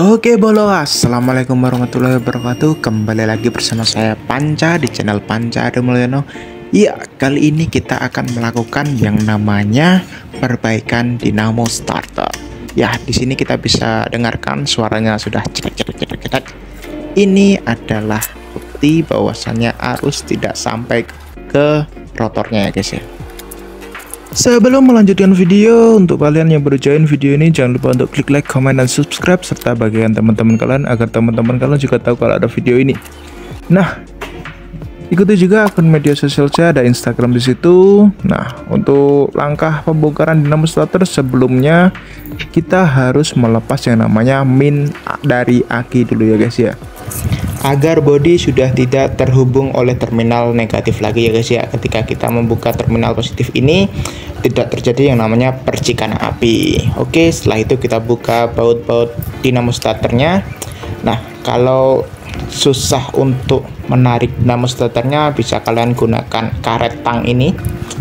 Oke bolo, assalamualaikum warahmatullahi wabarakatuh. Kembali lagi bersama saya Panca di channel Panca Ade Mulyono. Ya, kali ini kita akan melakukan yang namanya perbaikan dinamo starter. Ya, di sini kita bisa dengarkan suaranya sudah cetek. Ini adalah bukti bahwasannya arus tidak sampai ke rotornya ya guys ya. Sebelum melanjutkan video, untuk kalian yang baru join video ini, jangan lupa untuk klik like, comment, dan subscribe, serta bagian teman-teman kalian agar teman-teman kalian juga tahu kalau ada video ini. Nah, ikuti juga akun media sosial saya, ada Instagram di situ. Nah, untuk langkah pembongkaran dinamo starter sebelumnya, kita harus melepas yang namanya min dari aki dulu ya guys ya, agar bodi sudah tidak terhubung oleh terminal negatif lagi ya guys ya. Ketika kita membuka terminal positif ini tidak terjadi yang namanya percikan api. Oke, setelah itu kita buka baut-baut dinamo starternya. Nah, kalau susah untuk menarik dinamo starternya, bisa kalian gunakan karet tang ini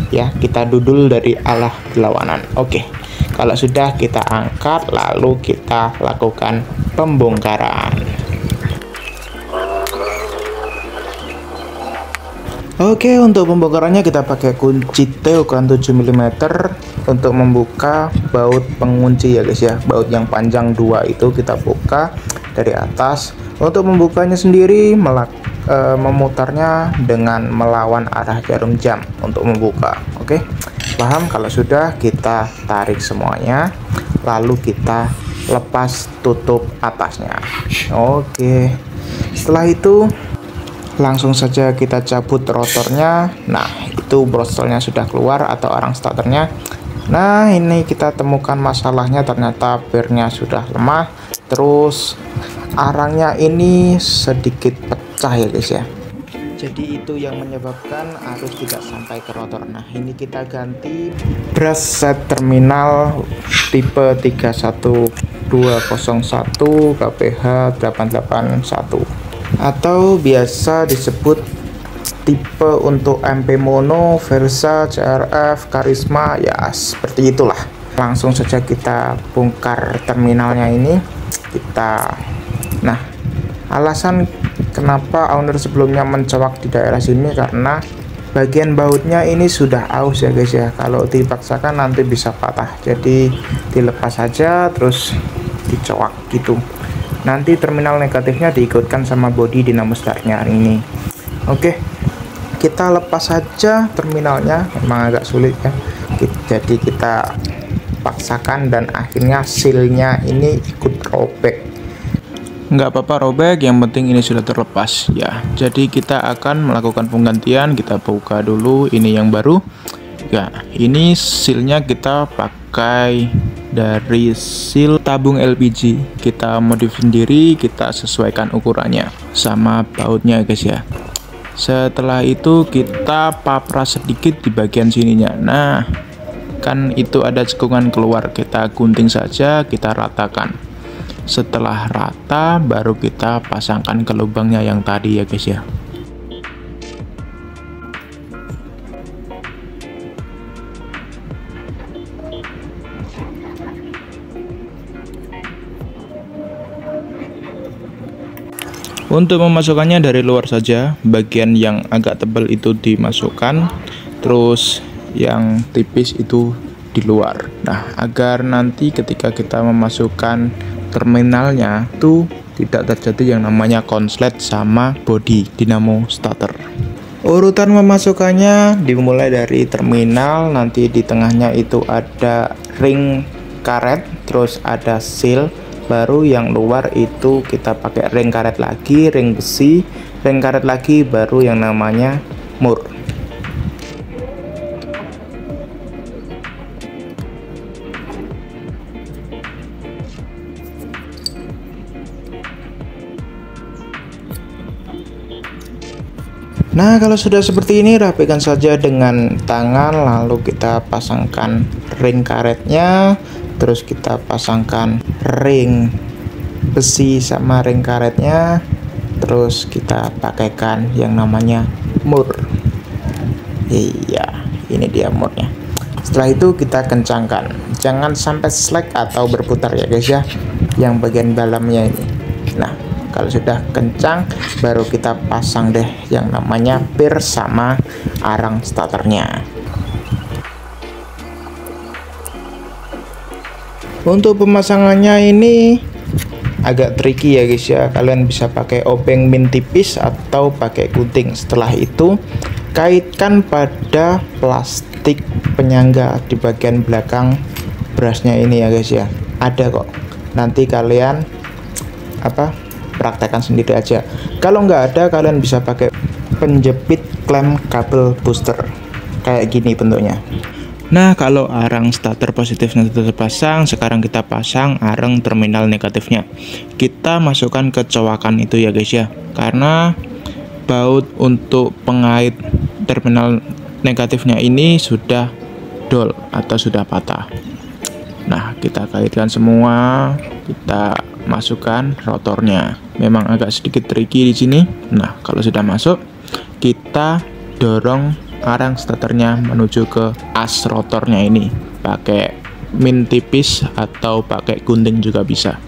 ya, kita dudul dari arah berlawanan. Oke, kalau sudah kita angkat, lalu kita lakukan pembongkaran. Oke, untuk pembongkarannya kita pakai kunci T ukuran 7 mm untuk membuka baut pengunci ya guys ya. Baut yang panjang 2 itu kita buka dari atas. Untuk membukanya sendiri memutarnya dengan melawan arah jarum jam untuk membuka. Oke, paham? Kalau sudah, kita tarik semuanya, lalu kita lepas tutup atasnya. Oke, setelah itu langsung saja kita cabut rotornya. Nah, itu brostelnya sudah keluar atau arang starternya. Nah, ini kita temukan masalahnya, ternyata pernya sudah lemah, terus arangnya ini sedikit pecah ya guys ya. Jadi itu yang menyebabkan arus tidak sampai ke rotor. Nah, ini kita ganti brush set terminal tipe 31201 KPH 881 atau biasa disebut tipe untuk MP Mono, Versa, CRF, Karisma, ya seperti itulah. Langsung saja kita bongkar terminalnya ini. Nah, alasan kenapa owner sebelumnya mencolok di daerah sini karena bagian bautnya ini sudah aus ya guys ya. Kalau dipaksakan nanti bisa patah, jadi dilepas saja terus dicowak gitu. Nanti terminal negatifnya diikutkan sama bodi dinamo starternya hari ini. Oke, kita lepas saja terminalnya, memang agak sulit ya. Jadi kita paksakan dan akhirnya sealnya ini ikut robek. Nggak apa-apa robek, yang penting ini sudah terlepas ya. Jadi kita akan melakukan penggantian. Kita buka dulu ini yang baru ya. Ini sealnya kita pakai dari seal tabung LPG, kita modif sendiri, kita sesuaikan ukurannya sama bautnya guys ya. Setelah itu kita papras sedikit di bagian sininya. Nah, kan itu ada cekungan keluar, kita gunting saja, kita ratakan. Setelah rata baru kita pasangkan ke lubangnya yang tadi ya guys ya. Untuk memasukkannya dari luar saja, bagian yang agak tebal itu dimasukkan, terus yang tipis itu di luar. Nah, agar nanti ketika kita memasukkan terminalnya itu tidak terjadi yang namanya konslet sama bodi dinamo starter. Urutan memasukkannya dimulai dari terminal, nanti di tengahnya itu ada ring karet, terus ada seal. Baru yang luar itu kita pakai ring karet lagi, ring besi, ring karet lagi, baru yang namanya mur. Nah, kalau sudah seperti ini, rapikan saja dengan tangan, lalu kita pasangkan ring karetnya, terus kita pasangkan ring besi sama ring karetnya, terus kita pakaikan yang namanya mur. Iya, ini dia murnya. Setelah itu kita kencangkan, jangan sampai slack atau berputar ya guys ya. yang bagian dalamnya ini. Nah, kalau sudah kencang baru kita pasang deh yang namanya pir sama arang starternya. Untuk pemasangannya ini agak tricky ya guys ya. Kalian bisa pakai obeng min tipis atau pakai gunting. Setelah itu kaitkan pada plastik penyangga di bagian belakang brusnya ini ya guys ya. Ada kok, nanti kalian praktekkan sendiri aja. Kalau nggak ada, kalian bisa pakai penjepit klem kabel booster kayak gini bentuknya. Nah, kalau arang starter positifnya sudah terpasang, sekarang kita pasang arang terminal negatifnya. Kita masukkan ke cowakan itu ya guys ya, karena baut untuk pengait terminal negatifnya ini sudah dol atau sudah patah. Nah, kita kaitkan semua, kita masukkan rotornya. Memang agak sedikit tricky di sini. Nah, kalau sudah masuk, kita dorong arang starternya menuju ke as rotornya ini. Pakai min tipis atau pakai gunting juga bisa.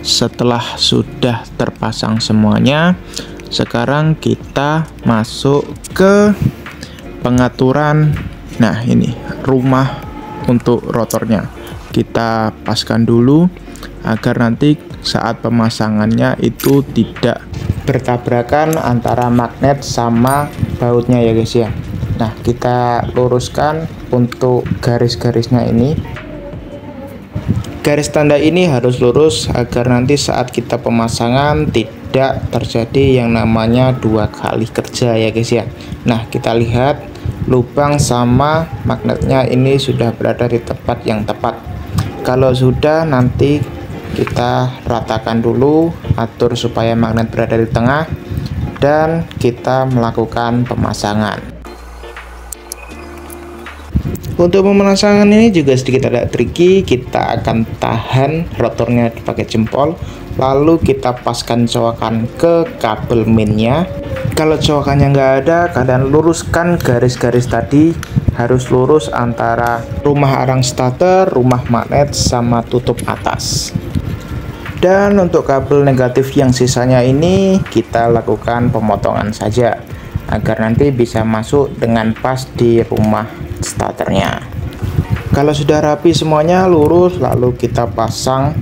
Setelah sudah terpasang semuanya, sekarang kita masuk ke pengaturan. Nah, ini rumah untuk rotornya. Kita paskan dulu agar nanti saat pemasangannya itu tidak bertabrakan antara magnet sama bautnya ya guys ya. Nah, kita luruskan untuk garis-garisnya ini. Garis tanda ini harus lurus agar nanti saat kita pemasangan tidak terjadi yang namanya dua kali kerja ya guys ya. Nah, kita lihat lubang sama magnetnya ini sudah berada di tempat yang tepat. Kalau sudah, nanti kita ratakan dulu, atur supaya magnet berada di tengah, dan kita melakukan pemasangan. Untuk pemasangan ini juga sedikit agak tricky. Kita akan tahan rotornya pakai jempol, lalu kita paskan cowakan ke kabel minnya. Kalau cowakannya nggak ada, kalian luruskan garis-garis tadi, harus lurus antara rumah arang starter, rumah magnet, sama tutup atas. Dan untuk kabel negatif yang sisanya ini kita lakukan pemotongan saja agar nanti bisa masuk dengan pas di rumah starternya. Kalau sudah rapi semuanya lurus, lalu kita pasang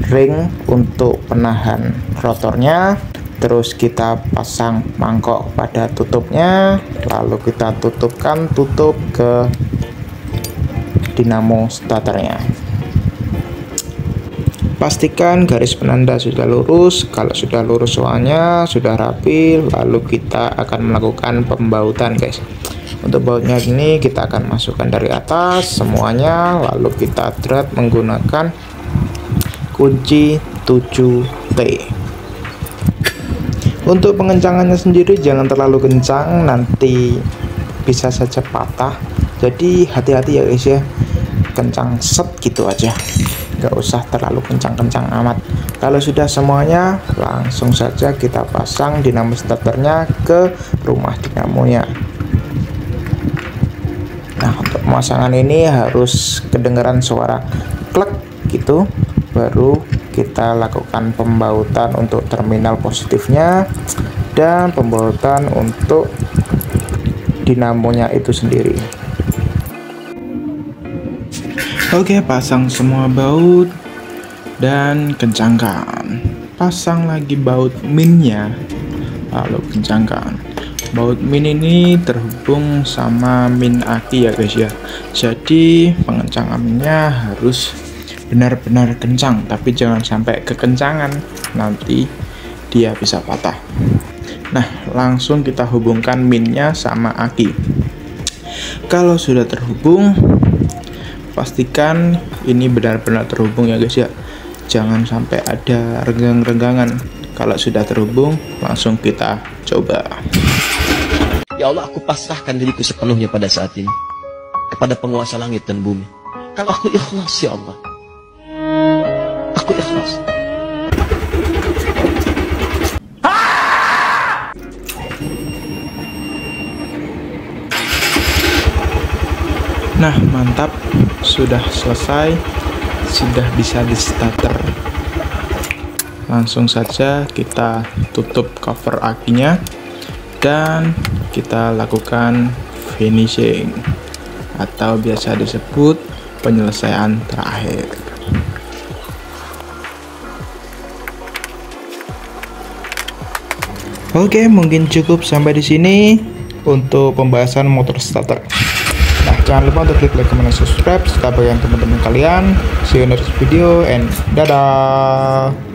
ring untuk penahan rotornya, terus kita pasang mangkok pada tutupnya, lalu kita tutupkan tutup ke dinamo starternya. Pastikan garis penanda sudah lurus. Kalau sudah lurus semuanya, sudah rapi, lalu kita akan melakukan pembautan guys. Untuk bautnya ini kita akan masukkan dari atas semuanya, lalu kita thread menggunakan kunci 7T. Untuk pengencangannya sendiri jangan terlalu kencang, nanti bisa saja patah. Jadi hati-hati ya guys ya, kencang set gitu aja, nggak usah terlalu kencang-kencang amat. Kalau sudah semuanya, langsung saja kita pasang dinamo starternya ke rumah dinamonya. Nah, untuk pemasangan ini harus kedengaran suara klek gitu, baru kita lakukan pembautan untuk terminal positifnya dan pembautan untuk dinamonya itu sendiri. Oke, pasang semua baut dan kencangkan. Pasang lagi baut minnya, lalu kencangkan. Baut min ini terhubung sama min aki ya guys ya. Jadi pengencangannya harus benar-benar kencang, tapi jangan sampai kekencangan, nanti dia bisa patah. Nah, langsung kita hubungkan minnya sama aki. Kalau sudah terhubung, pastikan ini benar-benar terhubung ya guys ya, jangan sampai ada renggang-renggangan. Kalau sudah terhubung, langsung kita coba. Ya Allah, aku pasrahkan diriku sepenuhnya pada saat ini kepada penguasa langit dan bumi. Kalau aku ikhlas ya Allah, aku ikhlas. Nah, mantap, sudah selesai, sudah bisa di starter. Langsung saja kita tutup cover akinya dan kita lakukan finishing atau biasa disebut penyelesaian terakhir. Oke, mungkin cukup sampai di sini untuk pembahasan motor starter. Nah, jangan lupa untuk klik like, comment, dan subscribe serta bagian teman-teman kalian. See you in the next video and dadah.